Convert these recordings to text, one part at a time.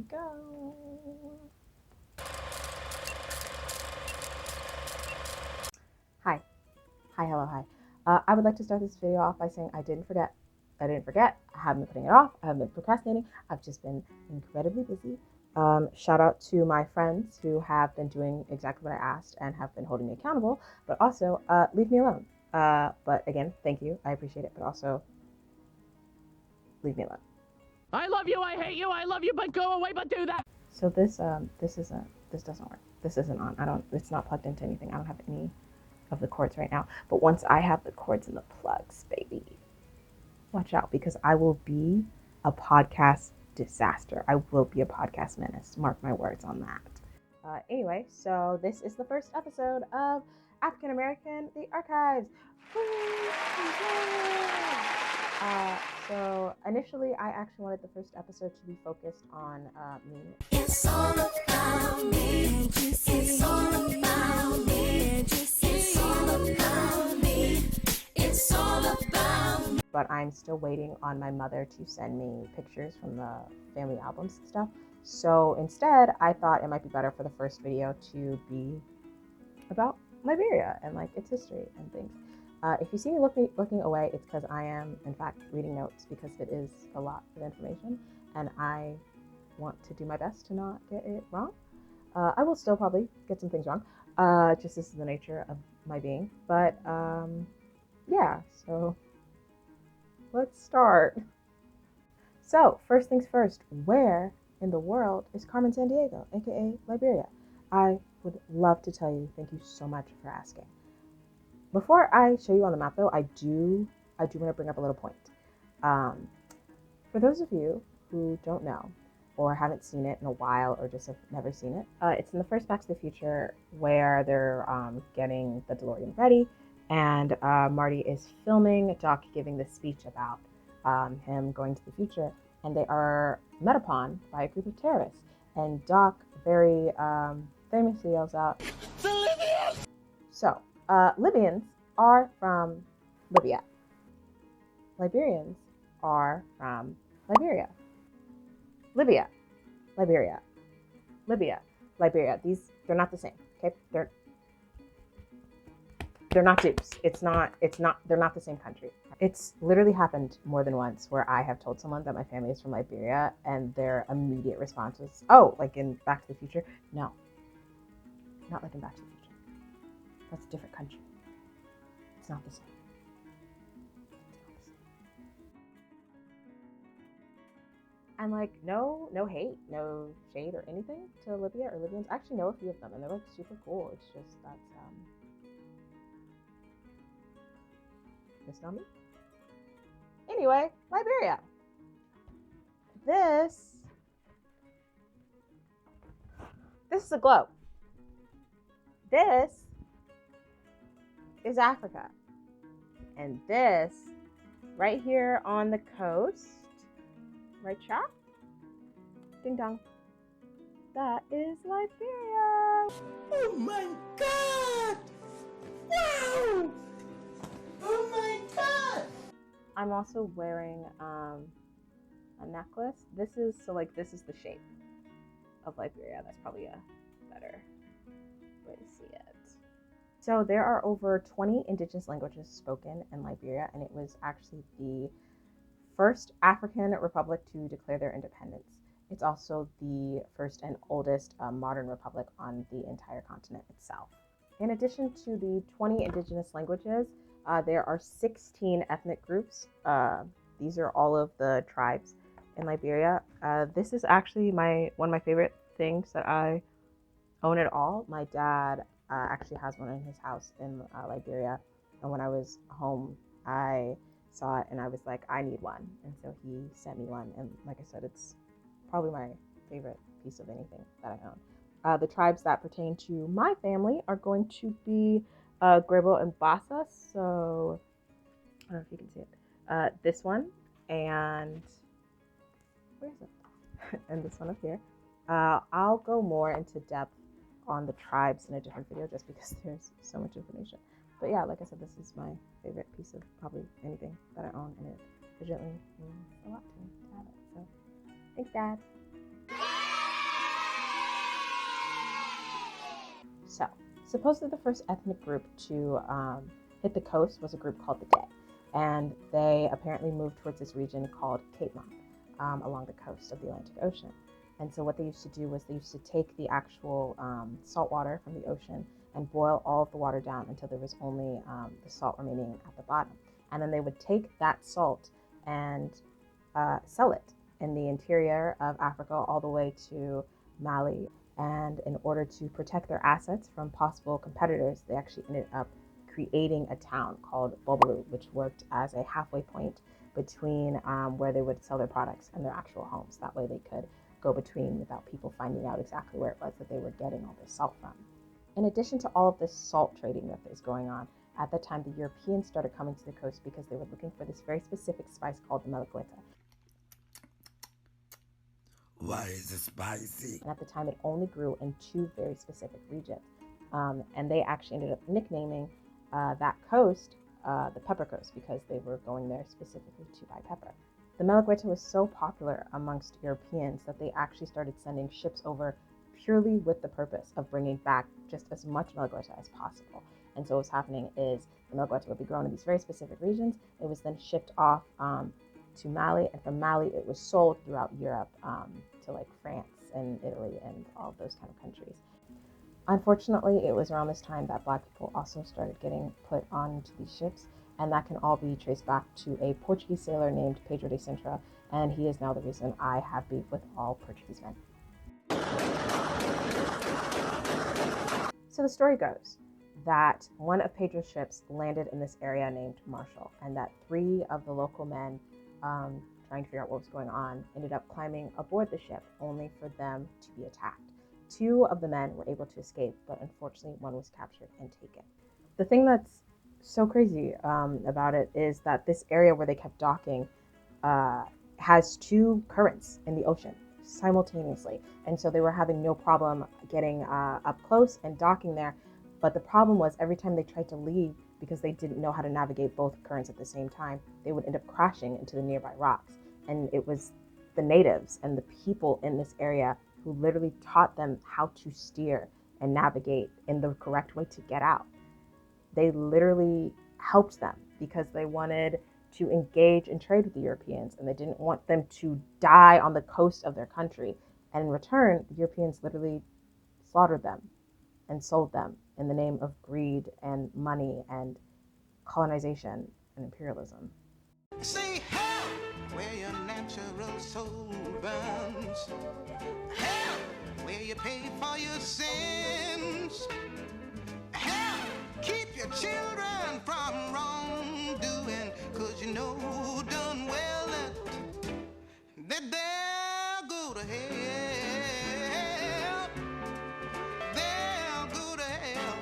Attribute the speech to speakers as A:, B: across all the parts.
A: we go. Hi. Hi, hello, hi. I would like to start this video off by saying I didn't forget. I haven't been putting it off. I haven't been procrastinating. I've just been incredibly busy. Shout out to my friends who have been doing exactly what I asked and have been holding me accountable, but also leave me alone. But again, thank you. I appreciate it, but also leave me alone.
B: I love you, I hate you, I love you, but go away, but do that.
A: So this doesn't work. This isn't on. It's not plugged into anything. I don't have any of the cords right now. But once I have the cords and the plugs, baby, watch out, because I will be a podcast disaster. I will be a podcast menace. Mark my words on that. Anyway, so this is the first episode of African American, the Archives. So initially, I actually wanted the first episode to be focused on me.
C: It's all about me. It's all about me. It's all about me. It's all about me.
A: But I'm still waiting on my mother to send me pictures from the family albums and stuff. So instead, I thought it might be better for the first video to be about Liberia and like its history and things. If you see me looking away, it's because I am, in fact, reading notes, because it is a lot of information and I want to do my best to not get it wrong. I will still probably get some things wrong. Just this is the nature of my being. But yeah, so let's start. So first things first, where in the world is Carmen Sandiego, aka Liberia? I would love to tell you. Thank you so much for asking. Before I show you on the map, though, I do want to bring up a little point. For those of you who don't know or haven't seen it in a while or just have never seen it, it's in the first Back to the Future where they're getting the DeLorean ready, and Marty is filming Doc giving this speech about him going to the future, and they are met upon by a group of terrorists, and Doc very famously yells out, "The Libyans!" So, Libyans are from Libya. Liberians are from Liberia. Libya, Liberia, Libya, Liberia. They're not the same. Okay, they're not dupes. They're not the same country. It's literally happened more than once where I have told someone that my family is from Liberia and their immediate response was, "Oh, like in Back to the Future?" No, not like in Back to the Future. That's a different country. It's not the same. And like, no hate, no shade or anything to Libya or Libyans. I actually know a few of them and they're like super cool. It's just that's not me. Anyway, Liberia. This is a globe. This is Africa. And this right here on the coast, right shot, ding dong, that is Liberia.
C: Oh my God! Wow! Oh my God!
A: I'm also wearing a necklace. This is the shape of Liberia. That's probably a better way to see it. So there are over 20 indigenous languages spoken in Liberia, and it was actually the first African republic to declare their independence. It's also the first and oldest modern republic on the entire continent itself. In addition to the 20 indigenous languages, there are 16 ethnic groups. These are all of the tribes in Liberia. This is actually one of my favorite things that I own at all. My dad actually has one in his house in Liberia, and when I was home, I saw it and I was like, I need one, and so he sent me one. And like I said, it's probably my favorite piece of anything that I own. The tribes that pertain to my family are going to be Grebo and Bassa. So I don't know if you can see it. This one, and where is it? And this one up here. I'll go more into depth on the tribes in a different video just because there's so much information. But yeah, like I said, this is my favorite piece of probably anything that I own, and it legitimately means a lot to me to have it. So thanks, Dad. Supposedly the first ethnic group to hit the coast was a group called the Dey, and they apparently moved towards this region called Cape Mount along the coast of the Atlantic Ocean. And so what they used to do was they used to take the actual salt water from the ocean and boil all of the water down until there was only the salt remaining at the bottom. And then they would take that salt and sell it in the interior of Africa all the way to Mali. And in order to protect their assets from possible competitors, they actually ended up creating a town called Bobalou, which worked as a halfway point between where they would sell their products and their actual homes. That way they could go between without people finding out exactly where it was that they were getting all this salt from. In addition to all of this salt trading that is going on, at that time the Europeans started coming to the coast because they were looking for this very specific spice called the melagueta.
D: Why is it spicy?
A: And at the time it only grew in 2 very specific regions. And they actually ended up nicknaming that coast the Pepper Coast because they were going there specifically to buy pepper. The melagueta was so popular amongst Europeans that they actually started sending ships over purely with the purpose of bringing back just as much melagueta as possible. And so what's happening is the melagueta would be grown in these very specific regions. It was then shipped off to Mali, and from Mali it was sold throughout Europe to like France and Italy and all those kind of countries. Unfortunately, it was around this time that Black people also started getting put onto these ships, and that can all be traced back to a Portuguese sailor named Pedro de Sintra, and he is now the reason I have beef with all Portuguese men. So the story goes that one of Pedro's ships landed in this area named Marshall, and that 3 of the local men trying to figure out what was going on ended up climbing aboard the ship only for them to be attacked. 2 of the men were able to escape, but unfortunately 1 was captured and taken. The thing that's so crazy about it is that this area where they kept docking has 2 currents in the ocean simultaneously, and so they were having no problem getting up close and docking there. But the problem was every time they tried to leave, because they didn't know how to navigate both currents at the same time, they would end up crashing into the nearby rocks. And it was the natives and the people in this area who literally taught them how to steer and navigate in the correct way to get out. They literally helped them because they wanted to engage and trade with the Europeans, and they didn't want them to die on the coast of their country. And in return, the Europeans literally slaughtered them and sold them in the name of greed and money and colonization and imperialism.
E: Say hell where your natural soul burns. Hell where you pay for your sins. Hell keep your children from wrongdoing, 'cause you know done well that they'll go to hell. They'll go to hell.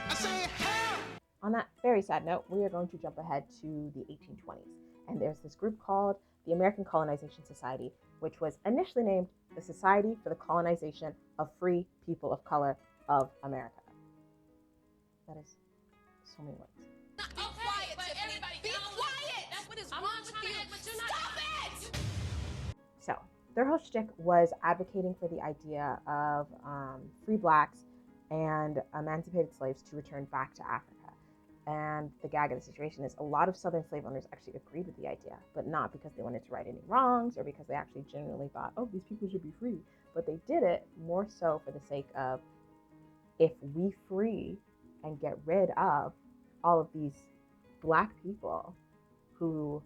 E: I say hell.
A: On that very sad note, we are going to jump ahead to the 1820s. And there's this group called the American Colonization Society, which was initially named the Society for the Colonization of Free People of Color of America. That is so many words.
C: Be quiet, Tiffany. Be quiet. That's what is wrong with you. Stop it!
A: So their whole shtick was advocating for the idea of free blacks and emancipated slaves to return back to Africa. And the gag of the situation is a lot of Southern slave owners actually agreed with the idea, but not because they wanted to right any wrongs or because they actually genuinely thought, oh, these people should be free. But they did it more so for the sake of, if we free and get rid of all of these black people who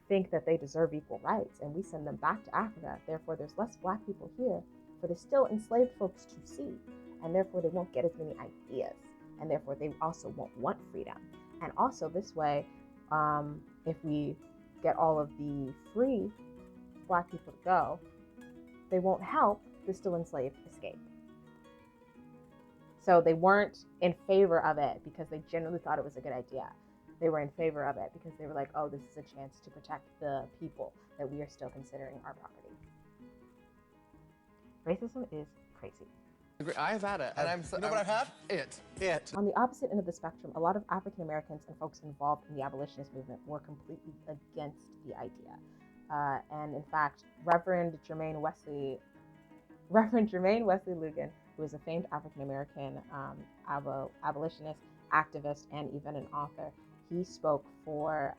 A: think that they deserve equal rights and we send them back to Africa, therefore there's less black people here for the still enslaved folks to see, and therefore they won't get as many ideas, and therefore they also won't want freedom. And also this way, if we get all of the free black people to go, they won't help the still enslaved escape. So they weren't in favor of it because they genuinely thought it was a good idea. They were in favor of it because they were like, oh, this is a chance to protect the people that we are still considering our property. Racism is crazy.
F: I have had it, and I'm so.
E: You know what I've had?
F: It.
A: On the opposite end of the spectrum, a lot of African Americans and folks involved in the abolitionist movement were completely against the idea. And in fact, Reverend Jermaine Wesley Reverend Jermaine Wesley Lugan, who is a famed African American abolitionist, activist, and even an author, he spoke for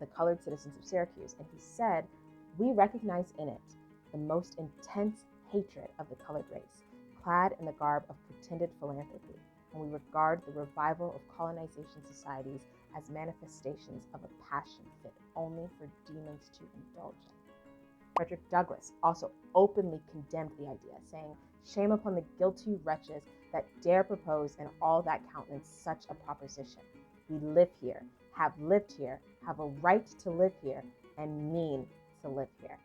A: the colored citizens of Syracuse, and he said, "We recognize in it the most intense hatred of the colored race, clad in the garb of pretended philanthropy, and we regard the revival of colonization societies as manifestations of a passion fit only for demons to indulge in." Frederick Douglass also openly condemned the idea, saying, "Shame upon the guilty wretches that dare propose in all that countenance such a proposition. We live here, have lived here, have a right to live here, and mean to live here."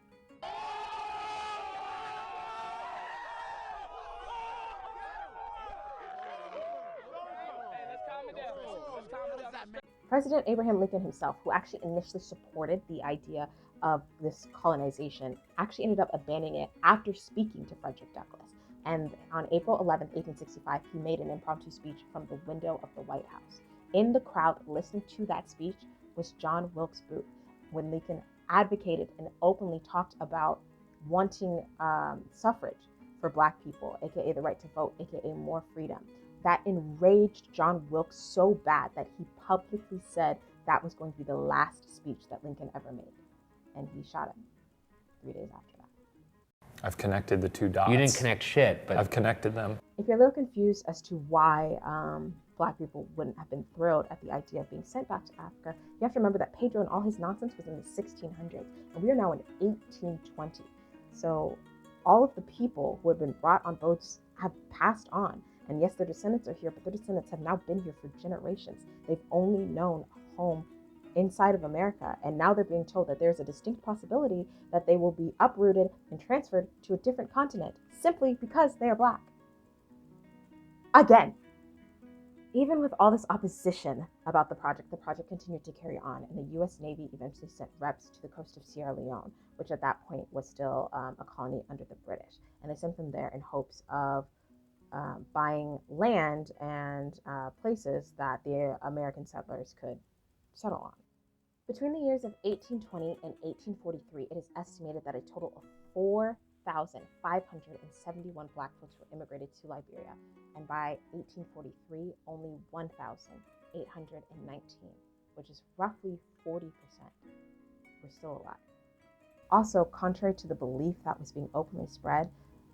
A: President Abraham Lincoln himself, who actually initially supported the idea of this colonization, actually ended up abandoning it after speaking to Frederick Douglass. And on April 11, 1865, he made an impromptu speech from the window of the White House. In the crowd listening to that speech was John Wilkes Booth, when Lincoln advocated and openly talked about wanting suffrage for Black people, aka the right to vote, aka more freedom. That enraged John Wilkes so bad that he publicly said that was going to be the last speech that Lincoln ever made. And he shot him 3 days after that.
G: I've connected the two dots.
H: You didn't connect shit, but
G: I've connected them.
A: If you're a little confused as to why Black people wouldn't have been thrilled at the idea of being sent back to Africa, you have to remember that Pedro and all his nonsense was in the 1600s, and we are now in 1820. So all of the people who have been brought on boats have passed on. And yes, their descendants are here, but their descendants have now been here for generations. They've only known a home inside of America, and now they're being told that there's a distinct possibility that they will be uprooted and transferred to a different continent simply because they are Black. Again, even with all this opposition about the project continued to carry on, and the U.S. Navy eventually sent reps to the coast of Sierra Leone, which at that point was still a colony under the British. And they sent them there in hopes of buying land and places that the American settlers could settle on. Between the years of 1820 and 1843, it is estimated that a total of 4,571 Black folks were immigrated to Liberia, and by 1843, only 1,819, which is roughly 40%, were still alive. Also, contrary to the belief that was being openly spread,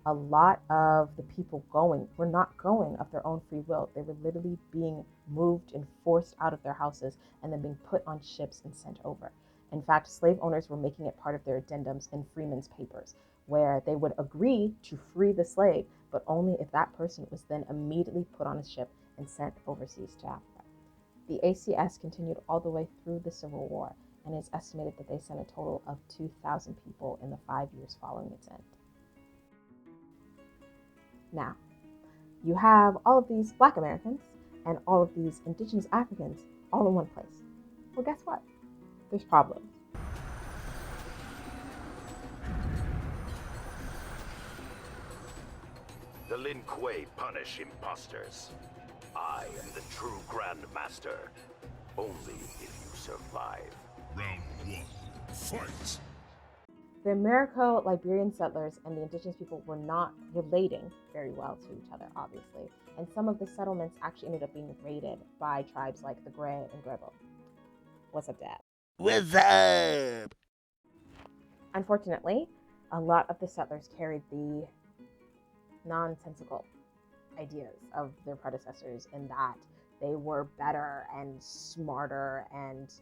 A: a lot of the people going were not going of their own free will. They were literally being moved and forced out of their houses and then being put on ships and sent over. In fact, slave owners were making it part of their addendums in Freeman's Papers, where they would agree to free the slave, but only if that person was then immediately put on a ship and sent overseas to Africa. The ACS continued all the way through the Civil War, and it's estimated that they sent a total of 2,000 people in the 5 years following its end. Now, you have all of these Black Americans and all of these indigenous Africans all in one place. Well, guess what? There's problems.
I: The Lin Kuei punish imposters. I am the true Grand Master. Only if you survive.
D: Round 1. Fight!
A: The Americo-Liberian settlers and the indigenous people were not relating very well to each other, obviously, and some of the settlements actually ended up being raided by tribes like the Gray and Grebo. What's up, Dad?
D: What's up?
A: Unfortunately, a lot of the settlers carried the nonsensical ideas of their predecessors in that they were better and smarter and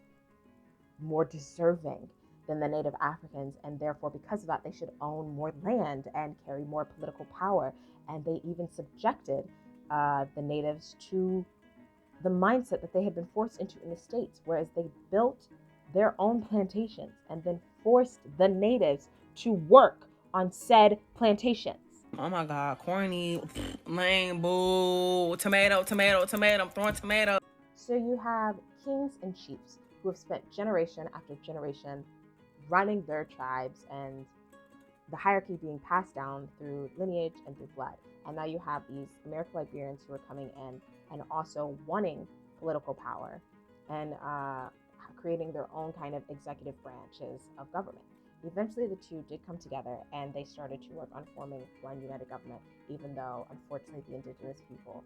A: more deserving than the native Africans, and therefore because of that they should own more land and carry more political power. And they even subjected the natives to the mindset that they had been forced into in the States, whereas they built their own plantations and then forced the natives to work on said plantations.
J: Oh my God, corny, lame, boo, tomato, tomato, tomato, I'm throwing tomato.
A: So you have kings and chiefs who have spent generation after generation running their tribes and the hierarchy being passed down through lineage and through blood. And now you have these Americo-Liberians who are coming in and also wanting political power and creating their own kind of executive branches of government. Eventually, the two did come together and they started to work on forming one united government, even though, unfortunately, the indigenous people,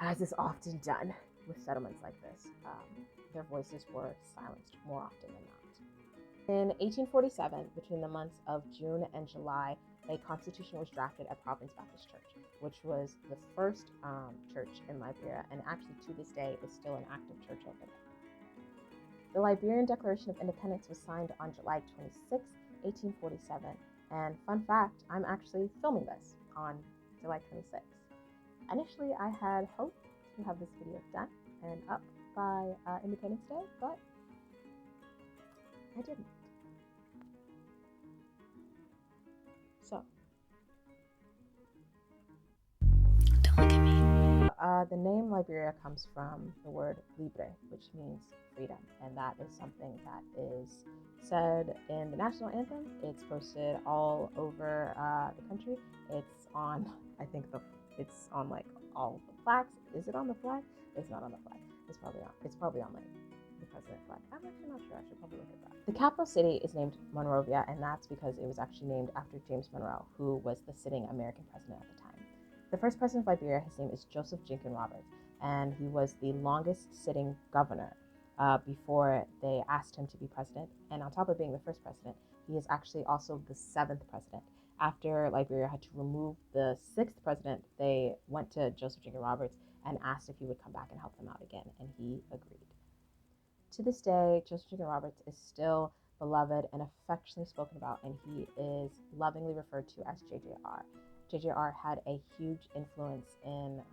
A: as is often done with settlements like this, their voices were silenced more often than not. In 1847, between the months of June and July, a constitution was drafted at Providence Baptist Church, which was the first church in Liberia, and actually to this day is still an active church over there. The Liberian Declaration of Independence was signed on July 26, 1847, and fun fact, I'm actually filming this on July 26. Initially, I had hoped to have this video done and up by Independence Day, but I didn't. So,
C: Don't look at me.
A: the name Liberia comes from the word libre, which means freedom, and that is something that is said in the national anthem. It's posted all over the country. It's on, I think it's on like all the flags. Is it on the flag? It's not on the flag. It's probably on like the president's flag. I'm actually not sure. I should probably look at that. The capital city is named Monrovia, and that's because it was actually named after James Monroe, who was the sitting American president at the time. The first president of Liberia, his name is Joseph Jenkins Roberts, and he was the longest sitting governor before they asked him to be president. And on top of being the first president, he is actually also the 7th president. After Liberia had to remove the 6th president, they went to Joseph Jenkins Roberts and asked if he would come back and help them out again, and he agreed. To this day, Joseph Jenkins Roberts is still beloved and affectionately spoken about, and he is lovingly referred to as JJR. JJR had a huge influence in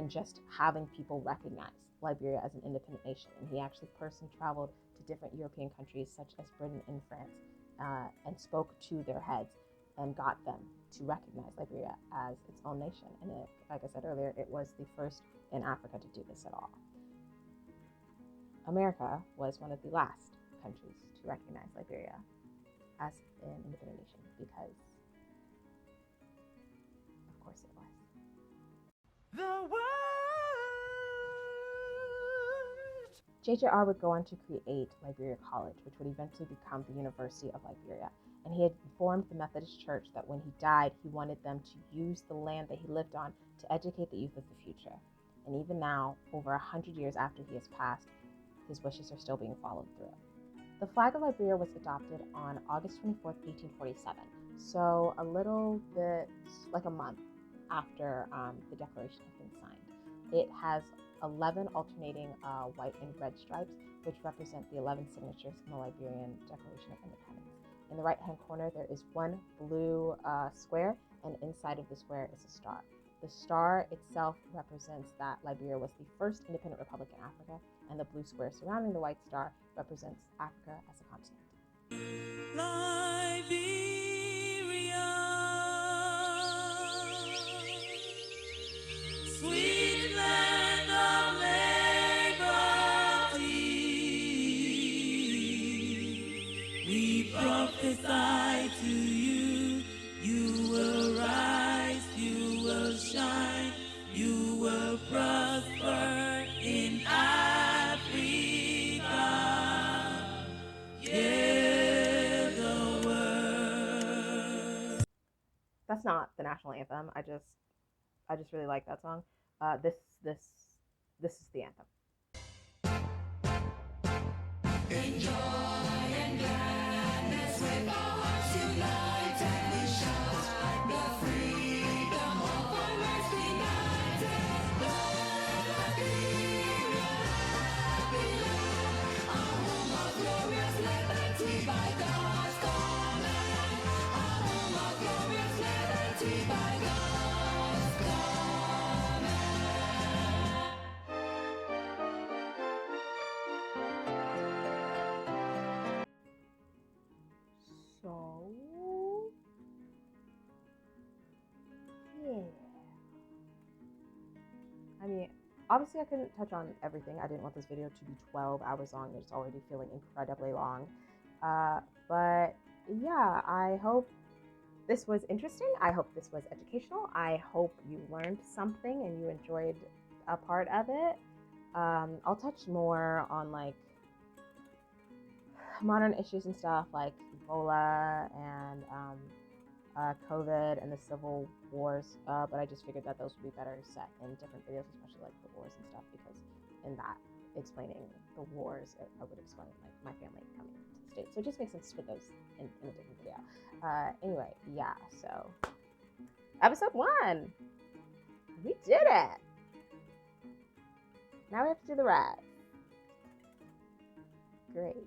A: just having people recognize Liberia as an independent nation, and he actually personally traveled to different European countries such as Britain and France and spoke to their heads and got them to recognize Liberia as its own nation. And it, like I said earlier, it was the first in Africa to do this at all. America was one of the last countries to recognize Liberia as an independent nation because, of course, it was.
E: The world.
A: JJR would go on to create Liberia College, which would eventually become the University of Liberia. And he had informed the Methodist Church that when he died, he wanted them to use the land that he lived on to educate the youth of the future. And even now, over 100 years after he has passed, his wishes are still being followed through. The flag of Liberia was adopted on August 24th, 1847. So a little bit, like a month after the Declaration had been signed. It has 11 alternating white and red stripes, which represent the 11 signatures in the Liberian Declaration of Independence. In the right-hand corner, there is one blue square, and inside of the square is a star. The star itself represents that Liberia was the first independent republic in Africa, and the blue square surrounding the white star represents Africa as a continent.
C: Liberia, sweet land of liberty, we prophesy to you, you will rise, you will shine, you will prosper in Africa. Yeah, the world.
A: That's not the national anthem. I just really like that song. This is the anthem. So, yeah. I mean, obviously I couldn't touch on everything. I didn't want this video to be 12 hours long. It's already feeling incredibly long. But yeah, I hope this was interesting. I hope this was educational. I hope you learned something and you enjoyed a part of it. I'll touch more on like modern issues and stuff like Ebola and COVID and the civil wars, but I just figured that those would be better set in different videos, especially like the wars and stuff, because in that explaining the wars, I would explain like my family coming to the States, so it just makes sense to put those in a different video. Anyway, yeah, so episode 1, we did it. Now we have to do the rest. Great.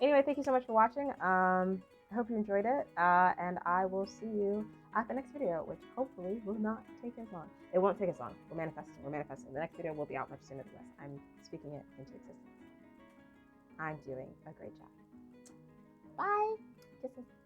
A: Anyway, thank you so much for watching. I hope you enjoyed it, and I will see you at the next video, which hopefully will not take as long. It won't take as long. We're manifesting. We're manifesting. The next video will be out much sooner than this. I'm speaking it into existence. I'm doing a great job. Bye. Kisses.